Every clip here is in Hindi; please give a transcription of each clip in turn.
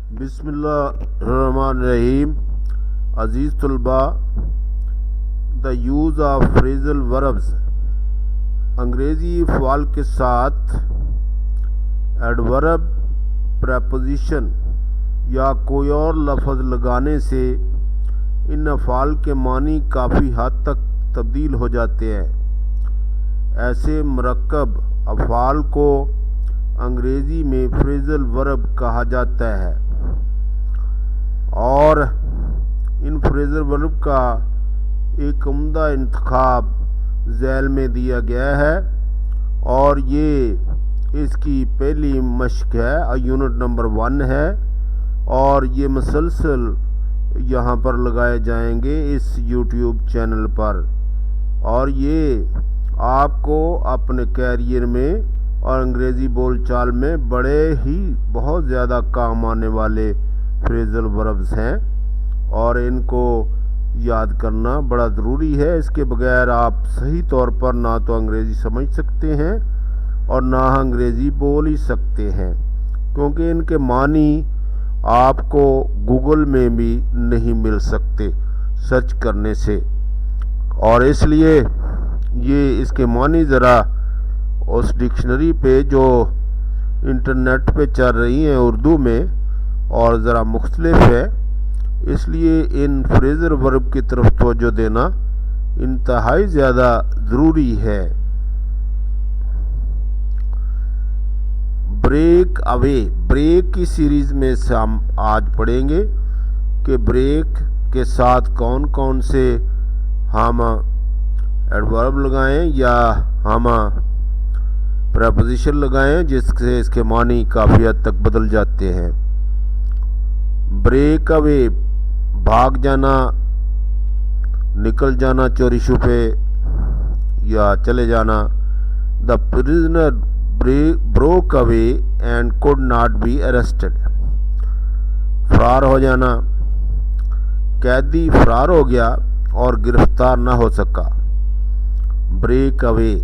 बिस्मिल्लाहिर्रहमानिर्रहीम। अजीज़ तलबा, the use of phrasal verbs अंग्रेज़ी फ़आल के साथ एडवर्ब, प्रेपोजिशन या कोई और लफ्ज़ लगाने से इन अफ़ाल के मानी काफ़ी हद तक तब्दील हो जाते हैं। ऐसे मरकब अफ़ाल को अंग्रेज़ी में फ्रेजल वर्ब कहा जाता है और इन फ्रेजल वर्ब का एक उम्दा इंतखाब झैल में दिया गया है और ये इसकी पहली मश्क है, यूनिट नंबर 1 है और ये मुसलसल यहाँ पर लगाए जाएंगे इस यूट्यूब चैनल पर और ये आपको अपने कैरियर में और अंग्रेज़ी बोलचाल में बड़े ही बहुत ज़्यादा काम आने वाले फ्रेजल वर्ब्स हैं और इनको याद करना बड़ा ज़रूरी है। इसके बगैर आप सही तौर पर ना तो अंग्रेज़ी समझ सकते हैं और ना अंग्रेज़ी बोल ही सकते हैं, क्योंकि इनके मानी आपको गूगल में भी नहीं मिल सकते सर्च करने से। और इसलिए ये इसके मानी ज़रा उस डिक्शनरी पे जो इंटरनेट पे चल रही हैं उर्दू में और ज़रा मुख्तलिफ है, इसलिए इन फ्रेजल वर्ब की तरफ तवज्जो देना इंतहाई ज़्यादा ज़रूरी है। ब्रेक अवे, ब्रेक की सीरीज़ में से हम आज पढ़ेंगे कि ब्रेक के साथ कौन कौन से हम एडवर्ब लगाएं या हम प्रेपोजिशन लगाएं जिससे इसके मानी काफ़ी हद तक बदल जाते हैं। ब्रेक अवे, भाग जाना, निकल जाना चोरी छुपे या चले जाना। The prisoner broke away and could not be arrested, फरार हो जाना, कैदी फरार हो गया और गिरफ्तार न हो सका। ब्रेक अवे,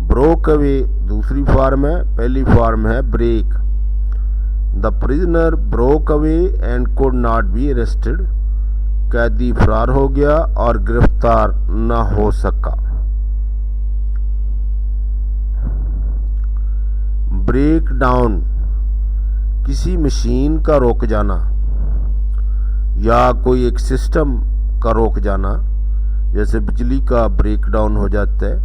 ब्रोक अवे दूसरी फॉर्म है, पहली फॉर्म है break. The prisoner broke away and could not be arrested, कैदी फरार हो गया और गिरफ्तार न हो सका। ब्रेक डाउन, किसी मशीन का रोक जाना या कोई एक सिस्टम का रोक जाना, जैसे बिजली का ब्रेक डाउन हो जाता है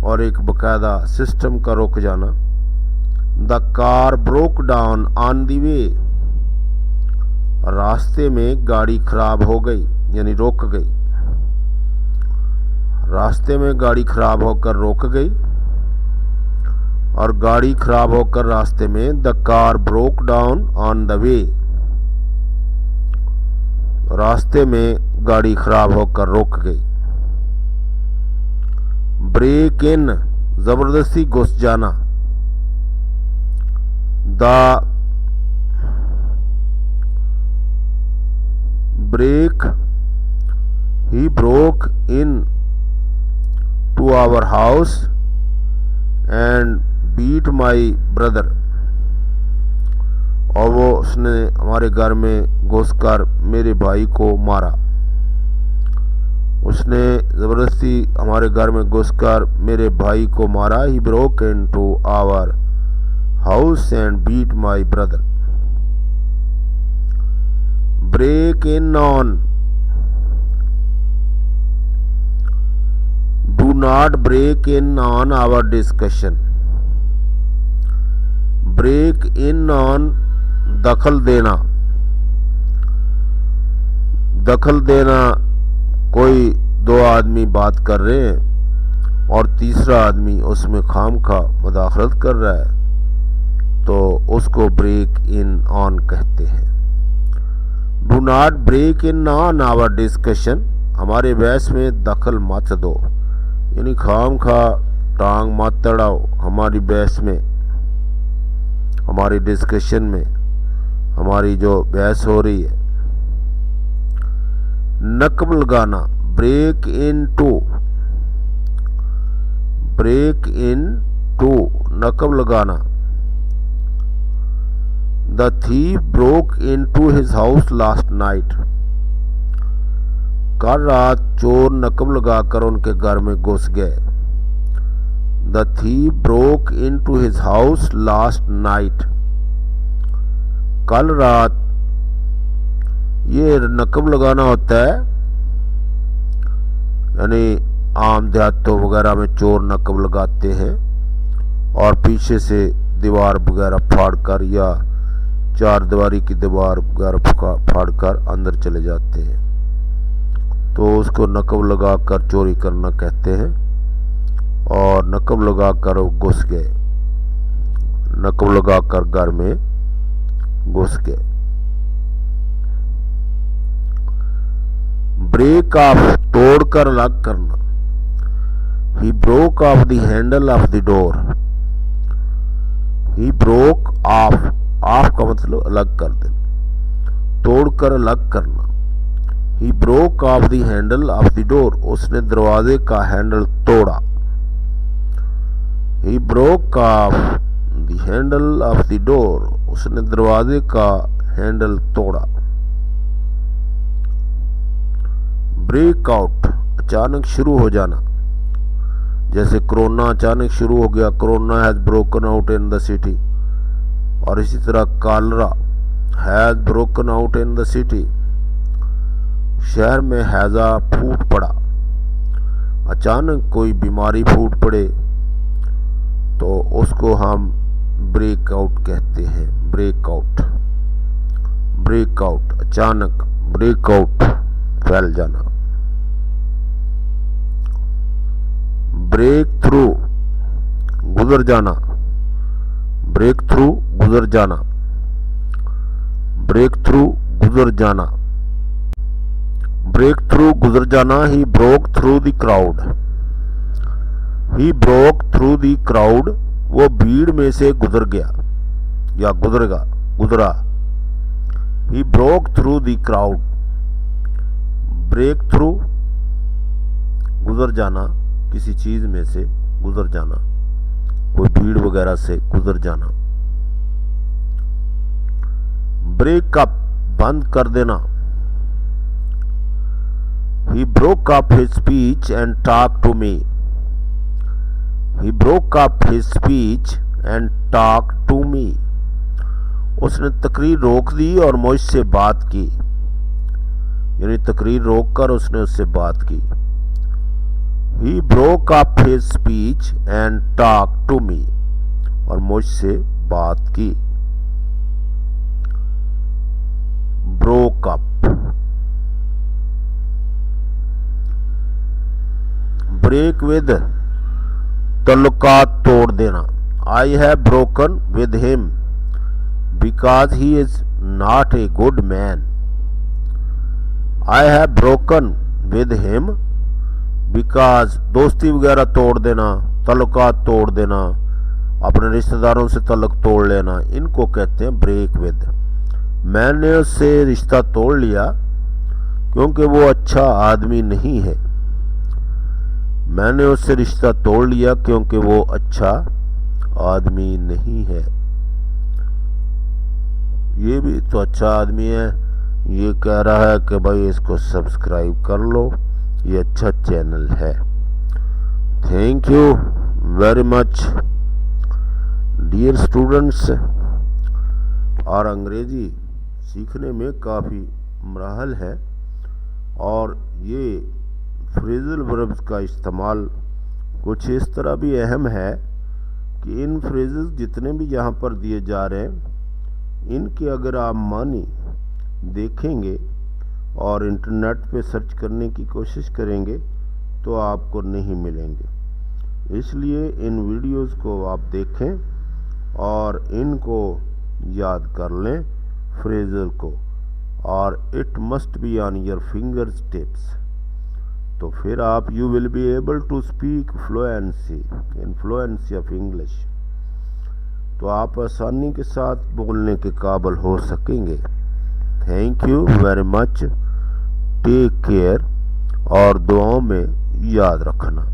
और एक बकायदा सिस्टम का रोक जाना। The car broke down on the way, रास्ते में गाड़ी खराब हो गई यानी रोक गई, रास्ते में गाड़ी खराब होकर रोक गई और गाड़ी खराब होकर रास्ते में। The car broke down on the way, रास्ते में गाड़ी खराब होकर रोक गई। ब्रेक इन, जबरदस्ती घुस जाना। The break he broke into our house and beat my brother, और वो उसने हमारे घर में घुसकर मेरे भाई को मारा। उसने ज़बरदस्ती हमारे घर में घुसकर मेरे भाई को मारा। He broke into our house and beat my brother. Break in on, do not break in on our discussion. Break in on, दखल देना, दखल देना, कोई दो आदमी बात कर रहे हैं और तीसरा आदमी उसमें खामखा मुदाखलत कर रहा है तो उसको ब्रेक इन ऑन कहते हैं। Do not break in on our discussion, हमारे बहस में दखल मत दो, यानी खामखा टांग मत अड़ाओ हमारी बहस में, हमारी डिस्कशन में, हमारी जो बहस हो रही है। नकब लगाना, break into, break into, नकब लगाना। The thief broke into his house last night. कल रात चोर नकब लगाकर उनके घर में घुस गए। The thief broke into his house last night. कल रात, ये नकब लगाना होता है, यानी आम देहातों वगैरह में चोर नकब लगाते हैं और पीछे से दीवार वगैरह फाड़कर या चार दीवारी की दीवार वगैरह फाड़कर अंदर चले जाते हैं, तो उसको नकब लगाकर चोरी करना कहते हैं। और नकब लगाकर वो घुस गए, नकब लगाकर घर में घुस गए। ब्रेक ऑफ, तोड़कर अलग करना। He broke off the handle of the door. He broke off, off का मतलब अलग कर देना, तोड़कर अलग करना। He broke off the handle of the door. उसने दरवाजे का हैंडल तोड़ा। He broke off the handle of the door. उसने दरवाजे का हैंडल तोड़ा। ब्रेक आउट, अचानक शुरू हो जाना। जैसे कोरोना अचानक शुरू हो गया, corona has broken out in the city. और इसी तरह cholera has broken out in the city. शहर में हैजा फूट पड़ा। अचानक कोई बीमारी फूट पड़े तो उसको हम ब्रेक आउट कहते हैं। ब्रेक आउट, ब्रेक आउट, अचानक ब्रेक आउट, फैल जाना। ब्रेक थ्रू, गुजर जाना। ब्रेक थ्रू, गुजर जाना। ब्रेक थ्रू, गुजर जाना। ब्रेक थ्रू, गुजर जाना। He broke through the crowd. He broke through the crowd, वो भीड़ में से गुजर गया या गुजरेगा, गुजरा। He broke through the crowd. Break through, गुजर जाना, किसी चीज में से गुजर जाना, कोई भीड़ वगैरह से गुजर जाना। ब्रेक अप, बंद कर देना। He broke up his speech and talked to me. He broke up his speech and talked to me. उसने तकरीर रोक दी और मुझसे बात की, यानी तकरीर रोककर उसने उससे बात की। He broke up his speech and talked to me. और मुझसे बात की। Broke up, break with, ताल्लुकात तोड़ देना। I have broken with him because he is not a good man. I have broken with him because, दोस्ती वगैरह तोड़ देना, ताल्लुकात तोड़ देना, अपने रिश्तेदारों से ताल्लुक तोड़ लेना, इनको कहते हैं ब्रेक विद। मैंने उससे रिश्ता तोड़ लिया क्योंकि वो अच्छा आदमी नहीं है। मैंने उससे रिश्ता तोड़ लिया क्योंकि वो अच्छा आदमी नहीं है। ये भी तो अच्छा आदमी है, ये कह रहा है कि भाई इसको सब्सक्राइब कर लो, ये अच्छा चैनल है। Thank you very much dear students. और अंग्रेजी सीखने में काफ़ी मराहल है और ये फ्रेजल वर्ब्स का इस्तेमाल कुछ इस तरह भी अहम है कि इन फ्रेजेस जितने भी यहाँ पर दिए जा रहे हैं, इनके अगर आप मानी देखेंगे और इंटरनेट पे सर्च करने की कोशिश करेंगे तो आपको नहीं मिलेंगे। इसलिए इन वीडियोस को आप देखें और इनको याद कर लें फ्रेजल को, और it must be on your fingers tips. तो फिर आप you will be able to speak fluency of English. तो आप आसानी के साथ बोलने के काबिल हो सकेंगे। Thank you very much, take care और दुआओं में याद रखना।